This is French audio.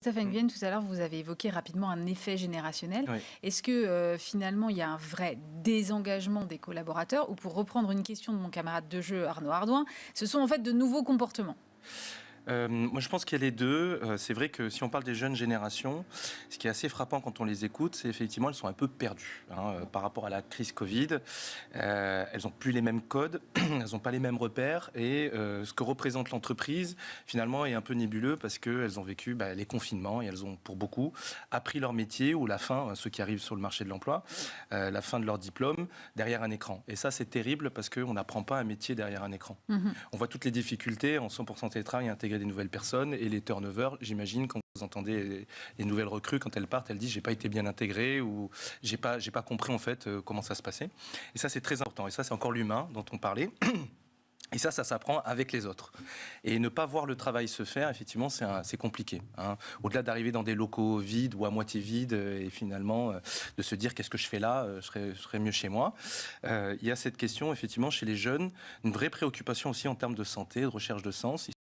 Stéphane Nguyen, tout à l'heure, vous avez évoqué rapidement un effet générationnel. Oui. Est-ce que finalement, il y a un vrai désengagement des collaborateurs ou pour reprendre une question de mon camarade de jeu Arnaud Ardouin, ce sont en fait de nouveaux comportements? Moi, je pense qu'il y a les deux. C'est vrai que si on parle des jeunes générations, ce qui est assez frappant quand on les écoute, c'est effectivement elles sont un peu perdues par rapport à la crise Covid. Elles n'ont plus les mêmes codes, elles n'ont pas les mêmes repères et ce que représente l'entreprise, finalement, est un peu nébuleux parce qu'elles ont vécu les confinements et elles ont, pour beaucoup, appris leur métier ou la fin, ceux qui arrivent sur le marché de l'emploi, la fin de leur diplôme derrière un écran. Et ça, c'est terrible parce qu'on n'apprend pas un métier derrière un écran. On voit toutes les difficultés en 100% télétravail à intégrer des nouvelles personnes et les turnovers, j'imagine, quand vous entendez les nouvelles recrues, quand elles partent, elles disent j'ai pas été bien intégrée ou j'ai pas compris en fait comment ça se passait. Et ça, c'est très important. Et ça, c'est encore l'humain dont on parlait. Et ça s'apprend avec les autres. Et ne pas voir le travail se faire, effectivement, c'est compliqué. Au-delà d'arriver dans des locaux vides ou à moitié vides, et finalement de se dire qu'est-ce que je fais là, je serais mieux chez moi. Il y a cette question, effectivement, chez les jeunes, une vraie préoccupation aussi en termes de santé, de recherche de sens.